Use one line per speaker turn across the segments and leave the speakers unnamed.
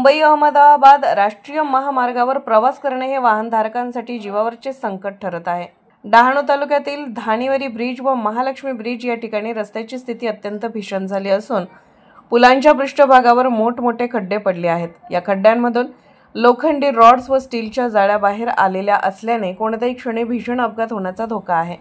मुंबई अहमदाबाद राष्ट्रीय महामार्गावर प्रवास करणे हे वाहनधारकांसाठी जीवावरचे संकट ठरत आहे। डहाणू तालुक्यातील धानिवरी ब्रिज व महालक्ष्मी ब्रिज या ठिकाणी रस्त्याची स्थिती अत्यंत भीषण झाली असून पुलांच्या पृष्ठभागावर मोठमोठे खड्डे पडले आहेत। या खड्ड्यांमधून लोखंडी रॉड्स व स्टीलच्या जाळ्या बाहेर आलेल्या असल्याने कोणत्याही क्षणी भीषण अपघात होण्याचा धोका आहे।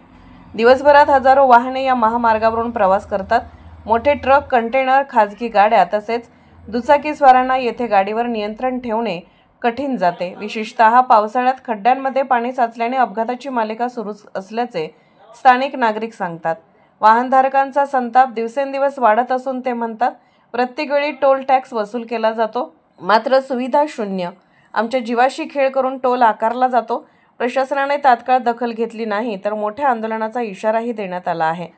दिवसभरात हजारो वाहने या महामार्गावरून प्रवास करतात। मोठे ट्रक, कंटेनर, खाजगी गाड्या तसेच दुचाकीस्वारांना येथे गाडीवर नियंत्रण ठेवणे कठीण जाते। विशेषतः पावसाळ्यात खड्ड्यांमध्ये पाणी साचल्याने अपघाताची मालिका सुरू असल्याचे स्थानिक नागरिक सांगतात। वाहनधारकांचा संताप दिवसेंदिवस वाढत असून ते म्हणतात, प्रत्येक वेळी टोल टॅक्स वसूल केला जातो, मात्र सुविधा शून्य। आमच्या जीवाशी खेळ करून टोल आकारला जातो। प्रशासनाने तात्काळ दखल घेतली नाही तर मोठ्या आंदोलनाचा इशाराही देण्यात आला आहे।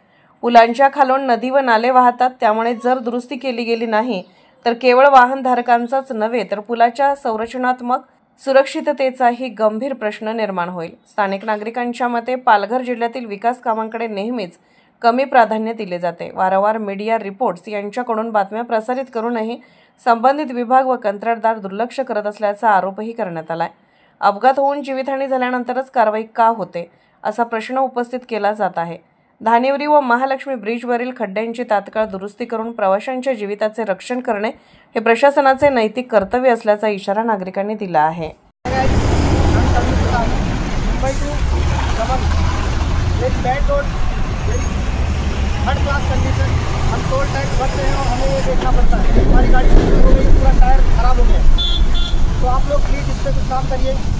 पुलांच्या खालून नदी व नाले वाहतात, त्यामुळे जर दुरुस्ती केली गेली नाही तर केवळ वाहनधारकांचाच नव्हे तर पुलाच्या संरचनात्मक सुरक्षिततेचाही गंभीर प्रश्न निर्माण होईल। स्थानिक नागरिकांच्या मते पालघर जिल्ह्यातील विकास कामांकडे नेहमीच कमी प्राधान्य दिले जाते। वारंवार मीडिया रिपोर्ट्स यांच्याकडून बातम्या प्रसारित करूनही संबंधित विभाग व कंत्राटदार दुर्लक्ष करत असल्याचा आरोपही करण्यात आलाय। अपघात होऊन जीवितहानी झाल्यानंतरच कारवाई का होते असा प्रश्न उपस्थित केला जात आहे। धानिवरी व महालक्ष्मी ब्रिजवरील खड्ड्यांची तात्काळ दुरुस्ती करून प्रवाशांच्या जीविताचे रक्षण करणे हे प्रशासनाचे नैतिक कर्तव्य असल्याचा इशारा नागरिकांनी दिला आहे।
थर्ड क्लास कंडीशन, हम टोल टैक्स भरते हैं और हमें ये देखना पड़ता है हमारी गाड़ी पूरा टायर खराब हो गया। तो आप लोग प्लीज़ इस पर कुछ काम करिए।